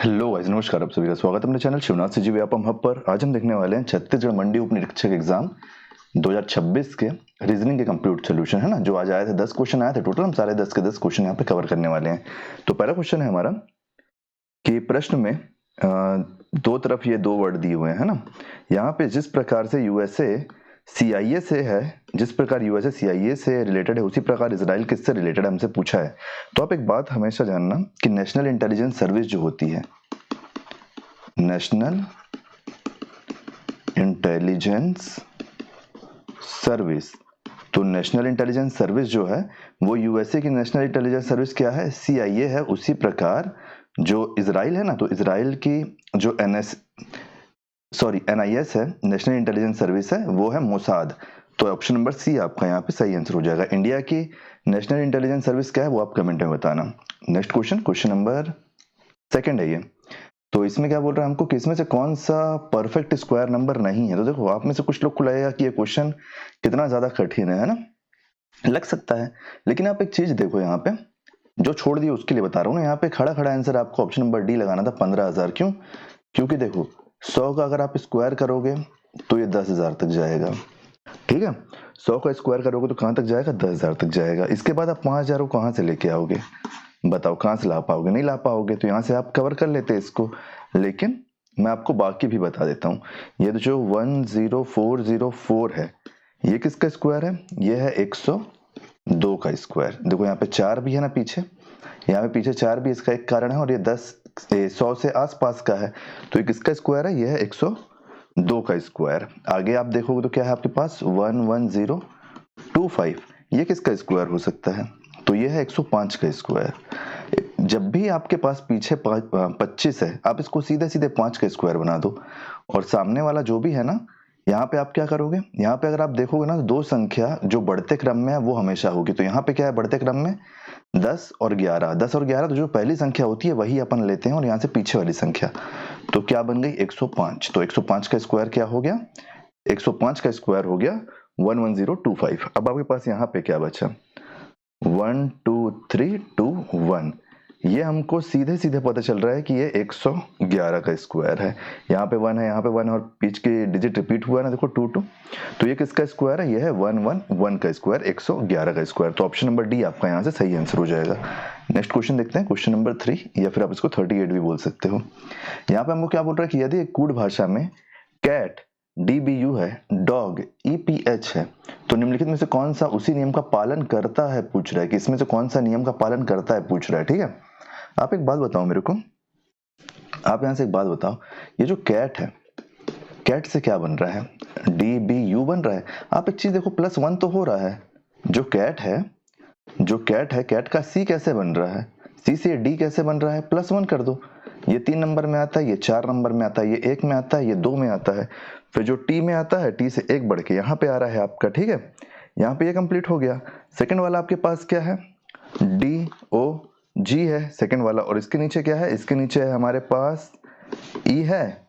Hello guys, नमस्कार। आप सभी का स्वागत है अपने चैनल शिवनाथ से जी व्यापम हब पर। आज हम देखने वाले हैं छत्तीसगढ़ मंडी उप निरीक्षक एग्जाम 2026 के रीजनिंग के कंप्लीट सोल्यूशन, है ना। जो आज आए थे 10 क्वेश्चन आए थे टोटल, हम सारे 10 के 10 क्वेश्चन यहाँ पे कवर करने वाले हैं। तो पहला क्वेश्चन है हमारा कि प्रश्न में दो तरफ ये दो वर्ड दिए हुए हैं, है ना। यहाँ पे जिस प्रकार से यूएसए सीआईए से है, जिस प्रकार यूएसए सीआईए से रिलेटेड है, उसी प्रकार इजराइल किससे रिलेटेड है हमसे पूछा है। तो आप एक बात हमेशा जानना कि नेशनल इंटेलिजेंस सर्विस जो होती है, नेशनल इंटेलिजेंस सर्विस, तो नेशनल इंटेलिजेंस सर्विस जो है वो यूएसए की नेशनल इंटेलिजेंस सर्विस क्या है, सीआईए है। उसी प्रकार जो इजराइल है ना, तो इजराइल की जो एनआईएस है, नेशनल इंटेलिजेंस सर्विस है, वो है मोसाद। तो ऑप्शन नंबर सी आपका यहाँ पे सही आंसर हो जाएगा। इंडिया की नेशनल इंटेलिजेंस सर्विस क्या है वो आप कमेंट में बताना। नेक्स्ट क्वेश्चन नंबर सेकंड है ये। तो इसमें क्या बोल रहा है हमको कि इसमें से कौन सा परफेक्ट स्क्वायर नंबर नहीं है। तो देखो, आप में से कुछ लोग को लगेगा कि ये क्वेश्चन कितना ज्यादा कठिन है ना, लग सकता है। लेकिन आप एक चीज देखो, यहाँ पे जो छोड़ दिया उसके लिए बता रहा हूँ ना। यहाँ पे खड़ा खड़ा आंसर आपको ऑप्शन नंबर डी लगाना था, 15,000। क्यों? क्योंकि देखो 100 का अगर आप स्क्वायर करोगे तो ये 10,000 तक जाएगा, ठीक है। 100 का स्क्वायर करोगे तो कहां तक जाएगा, 10,000 तक जाएगा। इसके बाद आप 5,000 को कहां से लेके आओगे, बताओ कहां से ला पाओगे, नहीं ला पाओगे। तो यहां से आप कवर कर लेते इसको, लेकिन मैं आपको बाकी भी बता देता हूँ। ये जो 10404 है, ये किसका स्क्वायर है, ये है 102 का स्क्वायर। देखो यहाँ पे 4 भी है ना पीछे, यहाँ पे पीछे 4 भी इसका एक कारण है, और ये 100 से आसपास का है। तो ये किसका स्क्वायर है, ये है 102 का स्क्वायर। आगे आप देखोगे तो क्या है आपके पास 11025, ये किसका स्क्वायर हो सकता है, तो ये है 105 का स्क्वायर। जब भी आपके पास पीछे 25 है, आप इसको सीधे सीधे 5 का स्क्वायर बना दो, और सामने वाला जो भी है ना, यहाँ पे आप क्या करोगे, यहाँ पे अगर आप देखोगे ना, दो संख्या जो बढ़ते क्रम में है वो हमेशा होगी। तो यहाँ पे क्या है बढ़ते क्रम में, 10 और 11। 10 और 11 तो जो पहली संख्या होती है वही अपन लेते हैं, और यहाँ से पीछे वाली संख्या। तो क्या बन गई 105। तो 105 का स्क्वायर क्या हो गया, 105 का स्क्वायर हो गया 11025। अब आपके पास यहाँ पे क्या बचा, 12321। ये हमको सीधे सीधे पता चल रहा है कि ये 111 का स्क्वायर है। यहाँ पे 1 है, यहाँ पे 1 है, और बीच के डिजिट रिपीट हुआ है ना, देखो 22। तो ये किसका स्क्वायर है, ये है 111 का स्क्वायर, 111 का स्क्वायर। तो ऑप्शन नंबर डी आपका यहाँ से सही आंसर हो जाएगा। नेक्स्ट क्वेश्चन देखते हैं, क्वेश्चन नंबर 3, या फिर आप इसको 38 भी बोल सकते हो। यहाँ पे हमको क्या बोल रहा है कि यदि एक कूट भाषा में कैट DBU है, डॉग EPH है, तो निम्नलिखित में से कौन सा उसी नियम का पालन करता है, पूछ रहा है कि इसमें से कौन सा नियम का पालन करता है, पूछ रहा है, ठीक है। आप एक बात बताओ मेरे को, आप यहां से एक बात बताओ, ये जो कैट है, कैट से क्या बन रहा है, DBU बन रहा है। आप एक चीज देखो, +1 तो हो रहा है। जो कैट है, कैट का C कैसे बन रहा है, C से D कैसे बन रहा है, +1 कर दो। ये 3 नंबर में आता है, ये 4 नंबर में आता है, ये 1 में आता है, ये 2 में आता है। फिर जो T में आता है, T से 1 बढ़ के यहाँ पे आ रहा है आपका, ठीक है। यहाँ पे ये कंप्लीट हो गया। सेकंड वाला आपके पास क्या है, DOG है सेकंड वाला, और इसके नीचे क्या है, इसके नीचे है हमारे पास E है,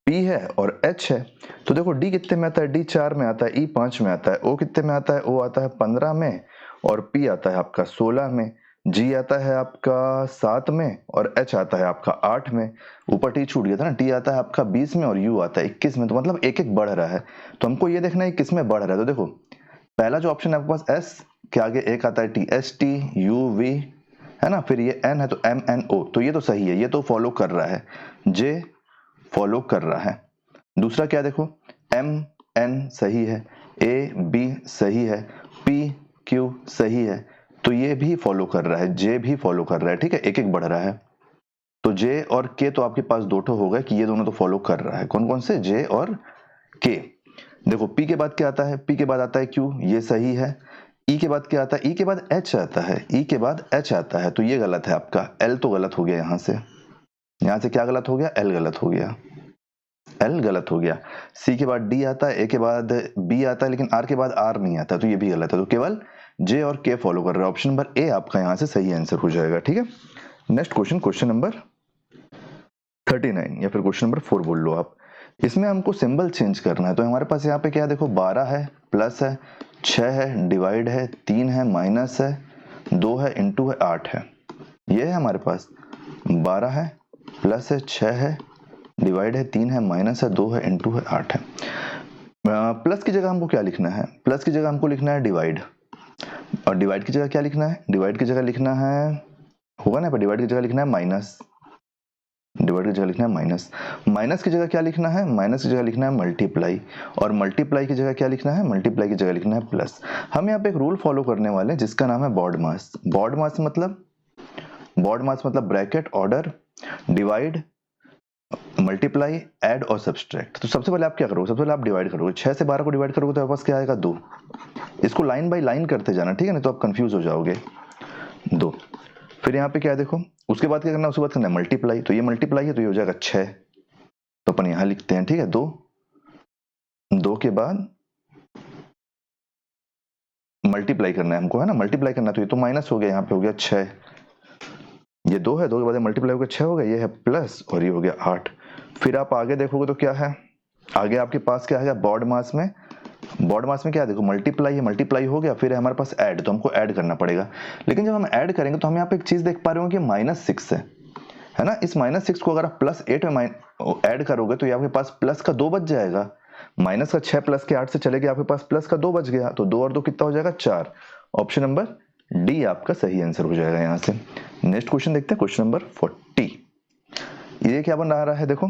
P है और H है। तो देखो D कितने में आता है, D 4 में आता है, E 5 में आता है, O कितने में आता है, O आता है 15 में, और P आता है आपका 16 में, G आता है आपका 7 में, और H आता है आपका 8 में। ऊपर T छूट गया था ना, T आता है आपका 20 में, और U आता है 21 में। तो मतलब एक एक बढ़ रहा है। तो हमको ये देखना है किस में बढ़ रहा है। तो देखो पहला जो ऑप्शन है आपके पास S के आगे एक आता है T, STUV, है ना। फिर ये N है तो MNO, तो ये तो सही है, ये तो फॉलो कर रहा है। J फॉलो कर रहा है। दूसरा क्या देखो, MN सही है, AB सही है, PQ सही है, तो ये भी फॉलो कर रहा है, J भी फॉलो कर रहा है, ठीक है। एक एक बढ़ रहा है। तो J और K तो आपके पास दो ठो हो गए कि ये दोनों तो फॉलो कर रहा है। कौन कौन से, J और K। देखो P के बाद क्या आता है, P के बाद आता है Q, ये सही है। E के बाद क्या आता है, E के बाद H आता है, E के बाद H आता है, तो ये गलत है आपका। L तो गलत हो गया, यहां से क्या गलत हो गया, L गलत हो गया, L गलत हो गया। C के बाद D आता है, A के बाद B आता है, लेकिन R के बाद R नहीं आता, तो ये भी गलत है। तो केवल J और K फॉलो कर रहा है। ऑप्शन नंबर A आपका यहाँ से सही आंसर हो जाएगा, ठीक है। नेक्स्ट क्वेश्चन नंबर 39, या फिर क्वेश्चन नंबर 4 बोल लो आप। इसमें हमको सिंबल चेंज करना है। तो हमारे पास यहाँ पे क्या देखो, 12 है, प्लस है, 6 है, डिवाइड है, 3 है, माइनस है, 2 है, इंटू है, 8 है। ये है हमारे पास 12 है, प्लस है 6 है, डिवाइड है 3 है, माइनस है 2 है, इनटू है 8 है। प्लस की जगह हमको क्या लिखना है? प्लस की जगह हमको लिखना है डिवाइड, और डिवाइड की जगह क्या लिखना है? डिवाइड की जगह लिखना है, होगा ना, पर डिवाइड की जगह लिखना है माइनस, डिवाइड की जगह लिखना है माइनस। माइनस की जगह क्या लिखना है? माइनस की जगह लिखना है मल्टीप्लाई, और मल्टीप्लाई की जगह क्या लिखना है? मल्टीप्लाई की जगह लिखना है प्लस। हम यहाँ पे एक रूल फॉलो करने वाले हैं जिसका नाम है बॉड मास। बॉड मास मतलब bracket, order, divide, multiply, add और सब्सट्रैक्ट। तो सबसे पहले आप क्या करोगे? सबसे पहले आप डिवाइड करोगे, 6 से 12 को डिवाइड करोगे तो आपके पास क्या आएगा? 2। इसको लाइन बाय लाइन करते जाना, ठीक है, नहीं तो आप कंफ्यूज हो जाओगे। 2, फिर यहाँ पे क्या है देखो, उसके बाद क्या करना है? उसके बाद करना है मल्टीप्लाई, तो ये मल्टीप्लाई है तो ये हो जाएगा 6, तो अपन यहां लिखते हैं, ठीक है, 2 के बाद मल्टीप्लाई करना है हमको, है ना, मल्टीप्लाई करना है, तो ये तो माइनस हो गया, यहाँ पे हो गया 6, ये 2 है, 2 के बाद मल्टीप्लाई हो गया 6 हो गया, ये है प्लस, और ये हो गया 8। फिर आप आगे देखोगे तो क्या है? आगे आपके पास क्या है? बॉड मास में, बॉड मास में क्या देखो, मल्टीप्लाई है, मल्टीप्लाई हो गया, फिर है हमारे पास ऐड, तो हमको ऐड करना पड़ेगा। लेकिन जब हम ऐड करेंगे तो हम यहाँ पे एक चीज देख पा रहे हो कि -6 है ना। इस -6 को अगर आप +8 में ऐड करोगे तो ये आपके पास प्लस का 2 बच जाएगा। माइनस का 6 प्लस के 8 से चले गए, आपके पास प्लस का 2 बच गया, तो 2 और 2 कितना हो जाएगा? 4। ऑप्शन नंबर डी आपका सही आंसर हो जाएगा यहाँ से। नेक्स्ट क्वेश्चन देखते हैं, क्वेश्चन नंबर 40। ये क्या बन रहा है? देखो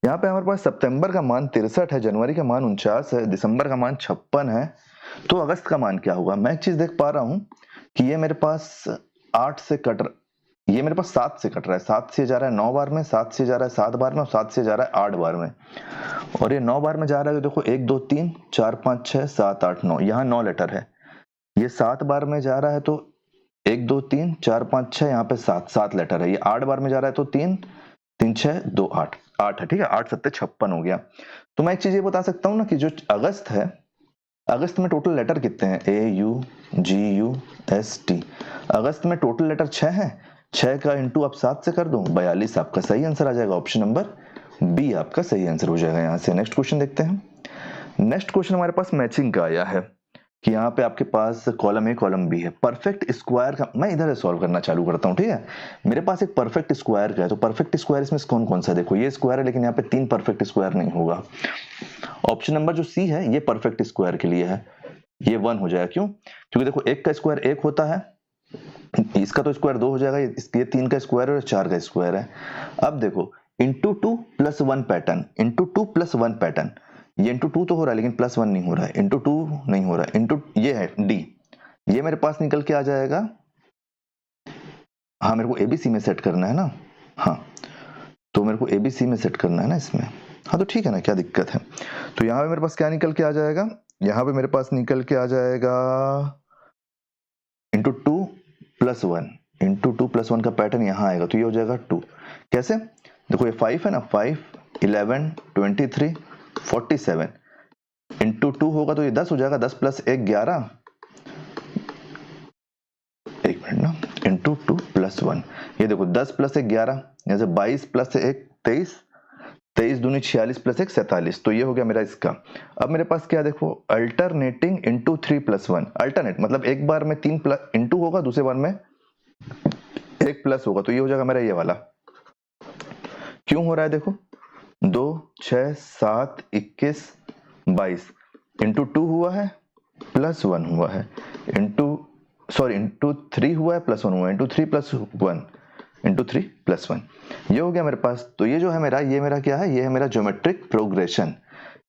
यहाँ पे हमारे पास सितंबर का मान 63 है, जनवरी का मान 49 है, दिसंबर का मान 56 है, तो अगस्त का मान क्या होगा? मैं एक चीज देख पा रहा हूं कि ये मेरे पास 8 से कट, ये मेरे पास 7 से कट रहा है, 7 से जा रहा है 9 बार में, 7 से जा रहा है 7 बार में, और 7 से जा रहा है 8 बार में, और ये 9 बार में जा रहा है तो देखो 1 2 3 4 5 6 7 8 9, यहाँ 9 लेटर है। ये 7 बार में जा रहा है तो 1 2 3 4 5 6, यहाँ पे 7 लेटर है। ये 8 बार में जा रहा है तो 3 3 6 2 8 8 है, ठीक है, 8 7 56 हो गया। तो मैं एक चीज ये बता सकता हूँ ना कि जो अगस्त है, अगस्त में टोटल लेटर कितने हैं? AUGUST। अगस्त में टोटल लेटर 6 है, 6 का इंटू आप 7 से कर दो, 42 आपका सही आंसर आ जाएगा। ऑप्शन नंबर बी आपका सही आंसर हो जाएगा यहाँ से। नेक्स्ट क्वेश्चन देखते हैं। नेक्स्ट क्वेश्चन हमारे पास मैचिंग का आया है कि यहाँ पे आपके पास कॉलम ए कॉलम बी है। परफेक्ट स्क्वायर का मैं इधर से सॉल्व करना चालू करता हूँ, ठीक है। मेरे पास एक परफेक्ट स्क्वायर का है, तो परफेक्ट स्क्वायर इसमें कौन कौन सा? देखो ये स्क्वायर है, लेकिन यहाँ पे 3 परफेक्ट स्क्वायर नहीं होगा। ऑप्शन नंबर जो सी है ये परफेक्ट स्क्वायर के लिए है, ये 1 हो जाएगा। क्यों? क्योंकि देखो एक का स्क्वायर 1 होता है, इसका तो स्क्वायर 2 हो जाएगा, ये 3 का स्क्वायर है और 4 का स्क्वायर है। अब देखो इंटू 2 + 1 पैटर्न, इंटू 2 + 1 पैटर्न, ये इंटू 2 तो हो रहा है लेकिन +1 नहीं हो रहा है, इंटू 2 नहीं हो रहा है, इंटू ये है डी, ये मेरे पास निकल के आ जाएगा। हाँ मेरे को एबीसी में सेट करना है ना, हाँ तो मेरे को एबीसी में सेट करना है ना इसमें, हाँ तो ठीक है ना, क्या दिक्कत है। तो यहाँ पे मेरे पास क्या निकल के आ जाएगा? यहाँ पे मेरे पास निकल के आ जाएगा इंटू 2 + 1, इंटू 2 + 1 का पैटर्न यहाँ आएगा, तो ये हो जाएगा 2। कैसे? देखो ये 5 है ना, 5 11 23 47, इंटू 2 होगा तो ये 10 हो जाएगा, 10 + 1 11, एक मिनट ना, इंटू 2 + 1, ये देखो 10 + 1 11, जैसे 22 + 1 23, 23 दूनी 46 + 1 47, तो ये हो गया मेरा इसका। अब मेरे पास क्या देखो, अल्टरनेटिंग इंटू 3 + 1, अल्टरनेट मतलब एक बार में 3 इंटू होगा, दूसरे बार में 1 प्लस होगा, तो ये हो जाएगा मेरा ये वाला। क्यों हो रहा है देखो, 2 6 7 21 22, इंटू 2 हुआ है +1 हुआ है, इंटू 3 हुआ है +1 हुआ है, इंटू 3 + 1, इंटू 3 + 1, ये हो गया मेरे पास। तो ये जो है मेरा, ये मेरा क्या है? ये है मेरा ज्योमेट्रिक प्रोग्रेशन,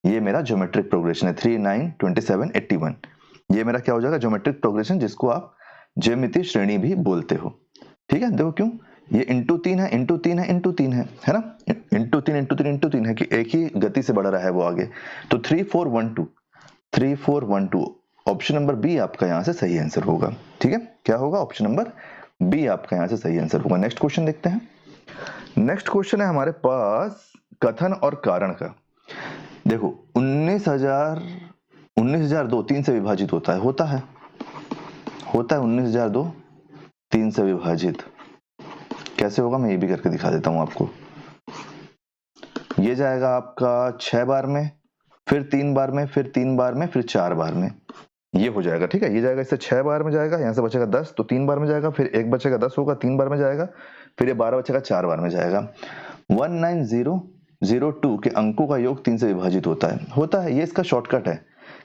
ये मेरा ज्योमेट्रिक प्रोग्रेशन है 3 9 27 81, ये मेरा क्या हो जाएगा? ज्योमेट्रिक प्रोग्रेशन, जिसको आप ज्यामितीय श्रेणी भी बोलते हो, ठीक है। देखो क्यों, ये इंटू 3 है, इंटू 3 है, इंटू 3 है ना, इंटू 3 इंटू 3 इंटू 3 है कि एक ही गति से बढ़ रहा है वो आगे, तो 3 4 1 2, 3 4 1 2, ऑप्शन नंबर बी आपका यहाँ से सही आंसर होगा, ठीक है। क्या होगा? ऑप्शन नंबर बी आपका यहाँ से सही आंसर होगा। नेक्स्ट क्वेश्चन देखते हैं। नेक्स्ट क्वेश्चन है हमारे पास कथन और कारण का। देखो 19,002 3 से विभाजित होता है, होता है 19,002 3 से विभाजित, कैसे होगा मैं ये भी करके दिखा देता हूं आपको। ये जाएगा आपका 6 बार में, फिर 3 बार में, फिर 3 बार में, फिर 4 बार में, ये हो जाएगा, ठीक है। ये जाएगा इससे 6 बार में जाएगा, यहाँ से बचेगा 10, तो 3 बार में जाएगा, फिर एक बचेगा 10 होगा 3 बार में जाएगा, फिर ये 12 बचेगा 4 बार में जाएगा। 19002 के अंकों का योग 3 से विभाजित होता है। ये इसका शॉर्टकट है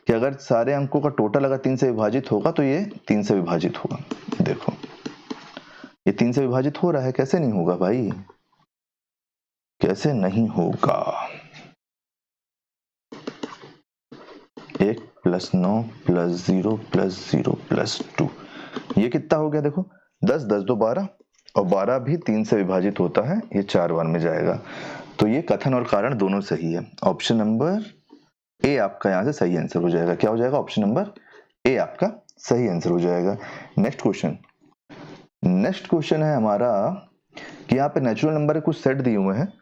कि अगर सारे अंकों का टोटल अगर 3 से विभाजित होगा तो ये 3 से विभाजित होगा। देखो ये 3 से विभाजित हो रहा है, कैसे नहीं होगा भाई, कैसे नहीं होगा। 1 + 9 + 0 + 0 + 2 ये कितना हो गया, देखो 10 10 2 12 और 12 भी 3 से विभाजित होता है, ये 4 बार में जाएगा। तो ये कथन और कारण दोनों सही है। ऑप्शन नंबर ए आपका यहाँ से सही आंसर हो जाएगा। क्या हो जाएगा, ऑप्शन नंबर ए आपका सही आंसर हो जाएगा। नेक्स्ट क्वेश्चन है हमारा कि यहाँ पे नेचुरल नंबर के कुछ सेट दिए हुए हैं,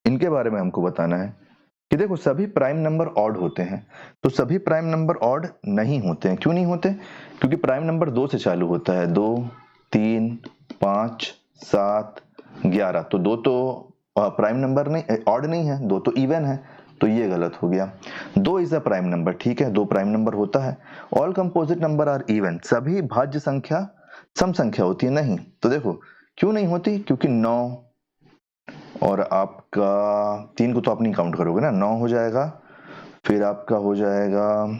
इनके बारे में हमको बताना है कि देखो सभी प्राइम नंबर ऑड होते हैं, तो सभी प्राइम नंबर ऑड नहीं होते हैं। क्यों नहीं होते, क्योंकि प्राइम नंबर 2 से चालू होता है, 2 3 5 7 11, तो 2 तो प्राइम नंबर नहीं, ऑड नहीं है, 2 तो इवन है, तो ये गलत हो गया। 2 इज अ प्राइम नंबर, ठीक है, 2 प्राइम नंबर होता है। All composite number are even, सभी भाज्य संख्या सम संख्या होती है, नहीं। तो देखो क्यों नहीं होती, क्योंकि 9 और आपका 3 को तो आप नहीं काउंट करोगे ना, 9 हो जाएगा, फिर आपका हो जाएगा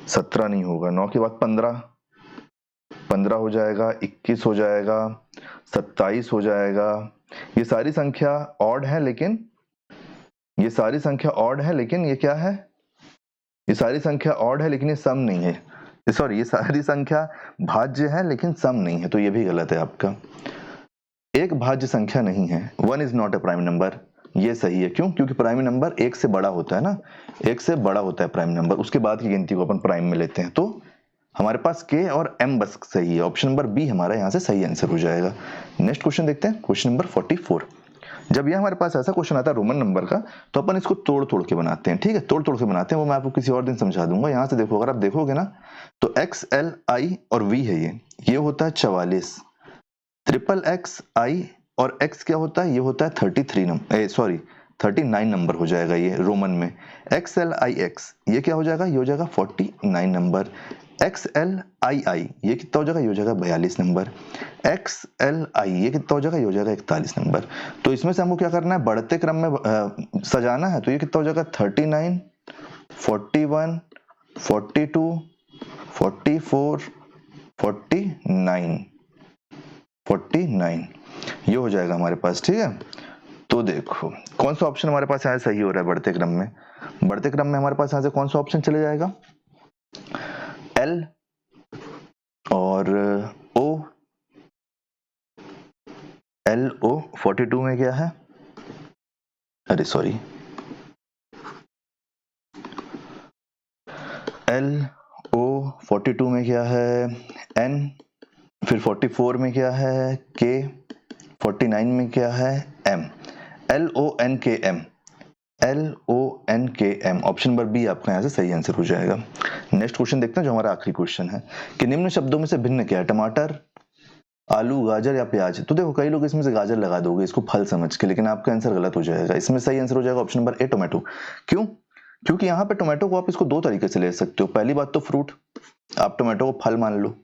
17 नहीं होगा, 9 के बाद 15 हो जाएगा, 21 हो जाएगा, 27 हो जाएगा। ये सारी संख्या ऑड है, लेकिन ये सारी संख्या ऑड है, लेकिन ये क्या है, ये सारी संख्या ऑड है लेकिन ये सम नहीं है, सॉरी ये सारी संख्या भाज्य है लेकिन सम नहीं है, तो ये भी गलत है आपका। एक भाज्य संख्या नहीं है, 1 is not a prime number, ये सही है। क्यों, क्योंकि प्राइम नंबर 1 से बड़ा होता है ना, 1 से बड़ा होता है प्राइम नंबर, उसके बाद की गिनती को अपन प्राइम में लेते हैं। तो हमारे पास k और m बस सही है, ऑप्शन नंबर बी हमारा यहाँ से सही आंसर हो जाएगा। नेक्स्ट क्वेश्चन देखते हैं, क्वेश्चन नंबर 44। जब ये हमारे पास ऐसा क्वेश्चन आता है रोमन नंबर का, तो अपन इसको तोड़ तोड़ के बनाते हैं, ठीक है, तोड़ तोड़ के बनाते हैं, वो मैं आपको किसी और दिन समझा दूंगा। यहाँ से देखो, अगर आप देखोगे ना तो x l i और v है, ये होता है 44, ट्रिपल x i और x क्या होता है, ये होता है 39 नंबर हो जाएगा ये रोमन में। XLIX ये क्या हो जाएगा, ये हो जाएगा 49 नंबर। XLII ये कितना हो जाएगा, ये हो जाएगा 42 नंबर। XLI ये कितना हो जाएगा, ये हो जाएगा 41 नंबर। तो इसमें से हमको क्या करना है, बढ़ते क्रम में सजाना है। तो ये कितना हो जाएगा, 39 41 42 44 49 ये हो जाएगा हमारे पास, ठीक है। तो देखो कौन सा ऑप्शन हमारे पास यहाँ सही हो रहा है बढ़ते क्रम में, बढ़ते क्रम में हमारे पास यहाँ से कौन सा ऑप्शन चले जाएगा, L और O। LO 42 में क्या है, अरे सॉरी, LO 42 में क्या है, N, फिर 44 में क्या है, K, 49 में क्या है, M। LONKM, LONKM option number B आपका यहाँ से सही आंसर हो जाएगा। नेक्स्ट क्वेश्चन देखते हैं जो हमारा आखिरी क्वेश्चन है कि निम्न शब्दों में से भिन्न क्या है, टमाटर, आलू, गाजर या प्याज। तो देखो कई लोग इसमें से गाजर लगा दोगे इसको फल समझ के, लेकिन आपका आंसर गलत हो जाएगा। इसमें सही आंसर हो जाएगा ऑप्शन नंबर ए, टोमेटो। क्यों, क्योंकि यहाँ पे टोमेटो को आप इसको दो तरीके से ले सकते हो। पहली बात तो फ्रूट, आप टोमेटो को फल मान लो,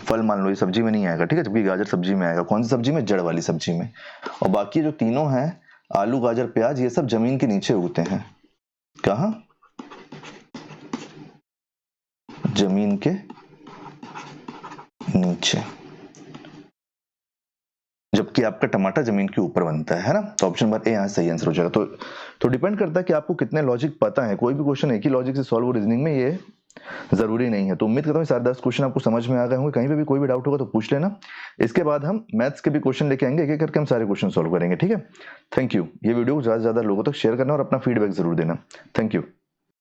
फल मान लो, ये सब्जी में नहीं आएगा, ठीक है, जबकि गाजर सब्जी में आएगा। कौन सी सब्जी में, जड़ वाली सब्जी में। और बाकी जो तीनों हैं, आलू, गाजर, प्याज, ये सब जमीन के नीचे उगते हैं। कहाँ, जमीन के नीचे, जबकि आपका टमाटर जमीन के ऊपर बनता है ना। तो ऑप्शन नंबर ए यहाँ सही आंसर हो जाएगा। तो डिपेंड करता है कि आपको कितने लॉजिक पता है। कोई भी क्वेश्चन एक ही लॉजिक से सॉल्व हो रीजनिंग में, ये जरूरी नहीं है। तो उम्मीद करता हूँ सारे 10 क्वेश्चन आपको समझ में आ गए होंगे। कहीं पे भी कोई भी डाउट होगा तो पूछ लेना। इसके बाद हम मैथ्स के भी क्वेश्चन लेके आएंगे, एक एक करके हम सारे क्वेश्चन सॉल्व करेंगे, ठीक है। Thank you. ये वीडियो को ज्यादा से ज्यादा लोगों तक शेयर करना और अपना फीडबैक जरूर देना। Thank you.